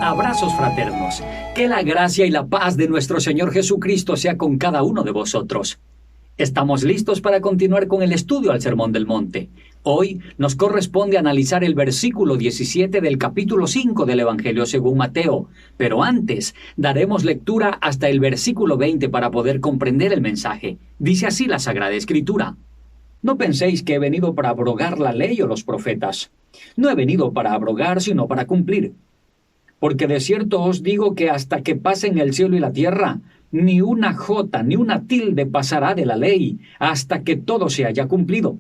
Abrazos fraternos. Que la gracia y la paz de nuestro Señor Jesucristo sea con cada uno de vosotros. Estamos listos para continuar con el estudio al Sermón del Monte. Hoy nos corresponde analizar el versículo 17 del capítulo 5 del Evangelio según Mateo, pero antes daremos lectura hasta el versículo 20 para poder comprender el mensaje. Dice así la Sagrada Escritura: No penséis que he venido para abrogar la ley o los profetas. No he venido para abrogar, sino para cumplir. Porque de cierto os digo que hasta que pasen el cielo y la tierra, ni una jota ni una tilde pasará de la ley, hasta que todo se haya cumplido.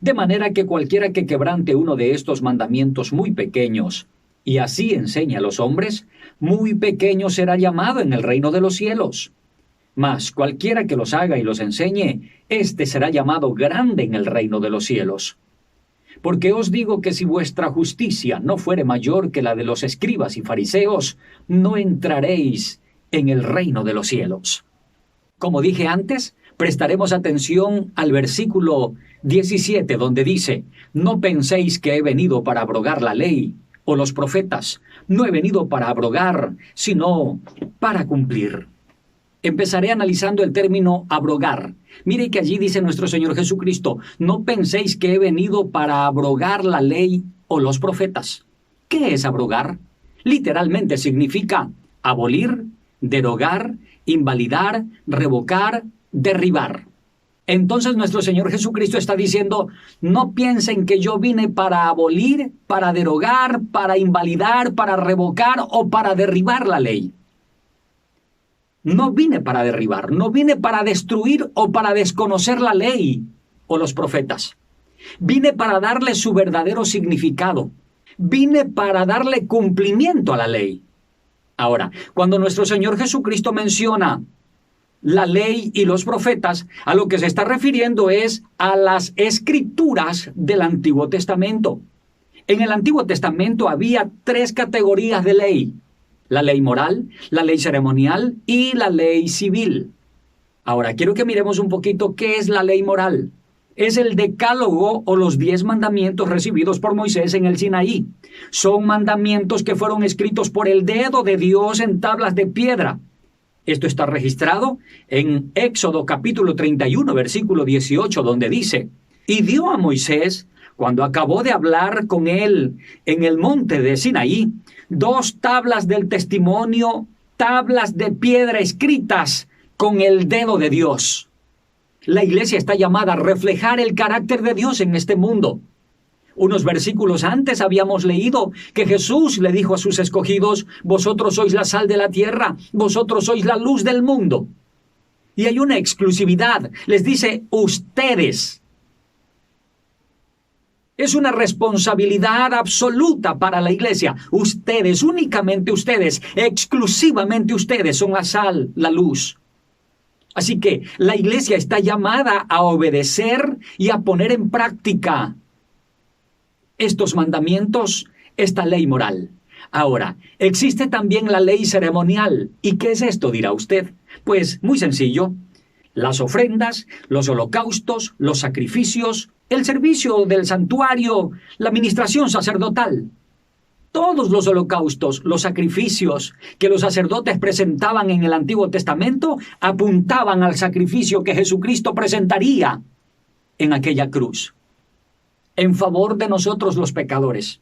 De manera que cualquiera que quebrante uno de estos mandamientos muy pequeños, y así enseña a los hombres, muy pequeño será llamado en el reino de los cielos. Mas cualquiera que los haga y los enseñe, éste será llamado grande en el reino de los cielos. Porque os digo que si vuestra justicia no fuere mayor que la de los escribas y fariseos, no entraréis en el reino de los cielos. Como dije antes, prestaremos atención al versículo 17, donde dice: No penséis que he venido para abrogar la ley o los profetas. No he venido para abrogar, sino para cumplir. Empezaré analizando el término abrogar. Mire que allí dice nuestro Señor Jesucristo: No penséis que he venido para abrogar la ley o los profetas. ¿Qué es abrogar? Literalmente significa abolir, derogar, invalidar, revocar, derribar. Entonces nuestro Señor Jesucristo está diciendo: no piensen que yo vine para abolir, para derogar, para invalidar, para revocar o para derribar la ley. No vine para derribar, no vine para destruir o para desconocer la ley o los profetas. Vine para darle su verdadero significado. Vine para darle cumplimiento a la ley. Ahora, cuando nuestro Señor Jesucristo menciona la ley y los profetas, a lo que se está refiriendo es a las escrituras del Antiguo Testamento. En el Antiguo Testamento había 3 categorías de ley: la ley moral, la ley ceremonial y la ley civil. Ahora, quiero que miremos un poquito qué es la ley moral. Es el decálogo o los 10 mandamientos recibidos por Moisés en el Sinaí. Son mandamientos que fueron escritos por el dedo de Dios en tablas de piedra. Esto está registrado en Éxodo capítulo 31, versículo 18, donde dice: Y dio a Moisés, cuando acabó de hablar con él en el monte de Sinaí, 2 tablas del testimonio, tablas de piedra escritas con el dedo de Dios. La iglesia está llamada a reflejar el carácter de Dios en este mundo. Unos versículos antes habíamos leído que Jesús le dijo a sus escogidos: vosotros sois la sal de la tierra, vosotros sois la luz del mundo. Y hay una exclusividad, les dice ustedes. Es una responsabilidad absoluta para la iglesia. Ustedes, únicamente ustedes, exclusivamente ustedes son la sal, la luz. Así que la iglesia está llamada a obedecer y a poner en práctica estos mandamientos, esta ley moral. Ahora, existe también la ley ceremonial. ¿Y qué es esto?, dirá usted. Pues muy sencillo. Las ofrendas, los holocaustos, los sacrificios, el servicio del santuario, la ministración sacerdotal. Todos los holocaustos, los sacrificios que los sacerdotes presentaban en el Antiguo Testamento apuntaban al sacrificio que Jesucristo presentaría en aquella cruz, en favor de nosotros los pecadores,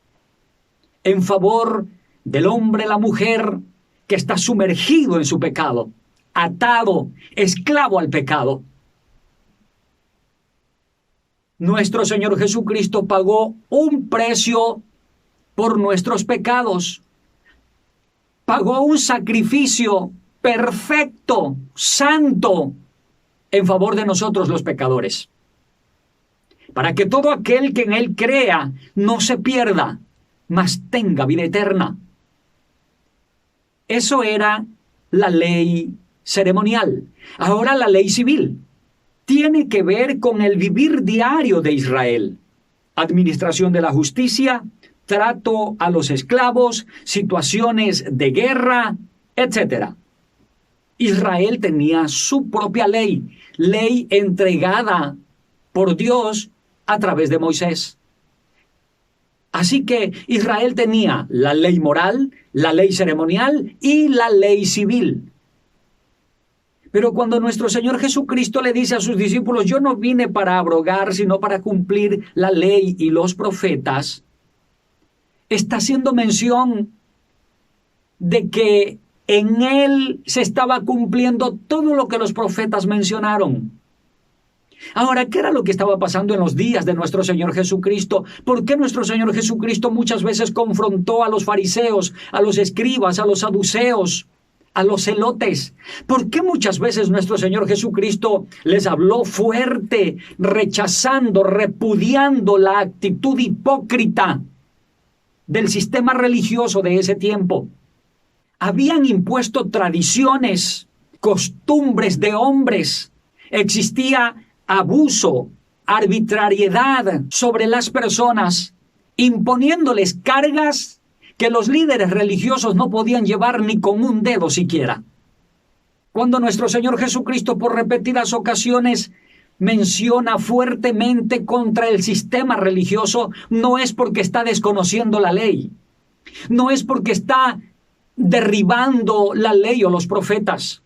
en favor del hombre, la mujer que está sumergido en su pecado, atado, esclavo al pecado. Nuestro Señor Jesucristo pagó un precio por nuestros pecados. Pagó un sacrificio perfecto, santo, en favor de nosotros los pecadores, para que todo aquel que en Él crea no se pierda, mas tenga vida eterna. Eso era la ley ceremonial. Ahora la ley civil tiene que ver con el vivir diario de Israel. Administración de la justicia, trato a los esclavos, situaciones de guerra, etc. Israel tenía su propia ley entregada por Dios a través de Moisés. Así que Israel tenía la ley moral, la ley ceremonial y la ley civil. Pero cuando nuestro Señor Jesucristo le dice a sus discípulos, yo no vine para abrogar, sino para cumplir la ley y los profetas, está haciendo mención de que en Él se estaba cumpliendo todo lo que los profetas mencionaron. Ahora, ¿qué era lo que estaba pasando en los días de nuestro Señor Jesucristo? ¿Por qué nuestro Señor Jesucristo muchas veces confrontó a los fariseos, a los escribas, a los saduceos, a los celotes? ¿Por qué muchas veces nuestro Señor Jesucristo les habló fuerte, rechazando, repudiando la actitud hipócrita del sistema religioso de ese tiempo? Habían impuesto tradiciones, costumbres de hombres. Existía abuso, arbitrariedad sobre las personas, imponiéndoles cargas que los líderes religiosos no podían llevar ni con un dedo siquiera. Cuando nuestro Señor Jesucristo por repetidas ocasiones menciona fuertemente contra el sistema religioso, no es porque está desconociendo la ley, no es porque está derribando la ley o los profetas.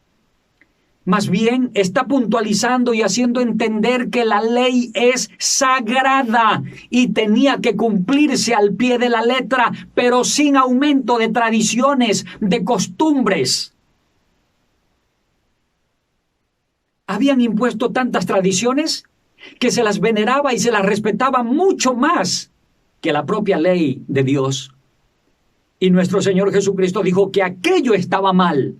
Más bien está puntualizando y haciendo entender que la ley es sagrada y tenía que cumplirse al pie de la letra, pero sin aumento de tradiciones, de costumbres. Habían impuesto tantas tradiciones que se las veneraba y se las respetaba mucho más que la propia ley de Dios. Y nuestro Señor Jesucristo dijo que aquello estaba mal.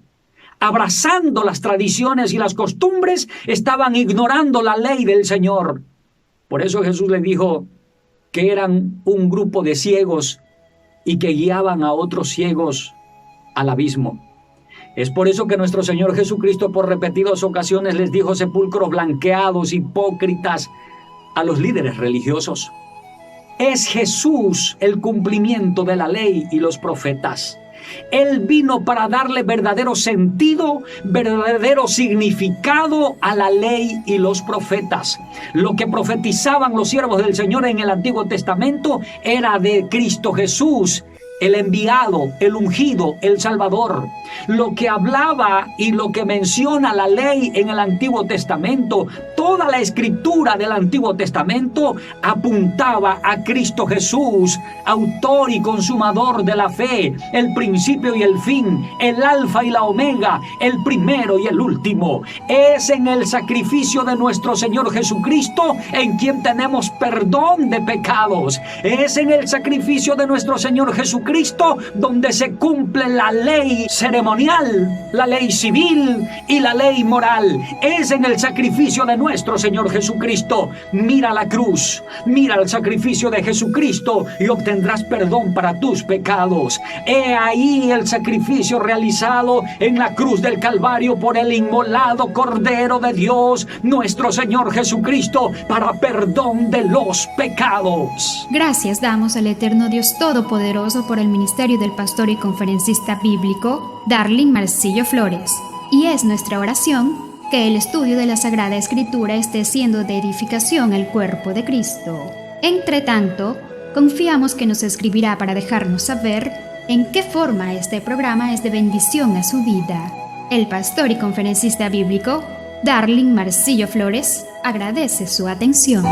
Abrazando las tradiciones y las costumbres, estaban ignorando la ley del Señor. Por eso Jesús les dijo que eran un grupo de ciegos y que guiaban a otros ciegos al abismo. Es por eso que nuestro Señor Jesucristo por repetidas ocasiones les dijo sepulcros blanqueados, hipócritas, a los líderes religiosos. Es Jesús el cumplimiento de la ley y los profetas. Él vino para darle verdadero sentido, verdadero significado a la ley y los profetas. Lo que profetizaban los siervos del Señor en el Antiguo Testamento era de Cristo Jesús, el enviado, el ungido, el Salvador. Lo que hablaba y lo que menciona la ley en el Antiguo Testamento, toda la escritura del Antiguo Testamento apuntaba a Cristo Jesús, autor y consumador de la fe, el principio y el fin, el alfa y la omega, el primero y el último. Es en el sacrificio de nuestro Señor Jesucristo en quien tenemos perdón de pecados. Es en el sacrificio de nuestro Señor Jesucristo donde se cumple la ley ceremonial, la ley civil y la ley moral. Es en el sacrificio de nuestro Señor Jesucristo. Mira la cruz, mira el sacrificio de Jesucristo y obtendrás perdón para tus pecados. He ahí el sacrificio realizado en la cruz del Calvario por el inmolado Cordero de Dios, nuestro Señor Jesucristo, para perdón de los pecados. Gracias damos al eterno Dios Todopoderoso por el ministerio del pastor y conferencista bíblico Darling Marcillo Flores. Y es nuestra oración que el estudio de la Sagrada Escritura esté siendo de edificación al cuerpo de Cristo. Entre tanto, confiamos que nos escribirá para dejarnos saber en qué forma este programa es de bendición a su vida. El pastor y conferencista bíblico Darling Marcillo Flores agradece su atención.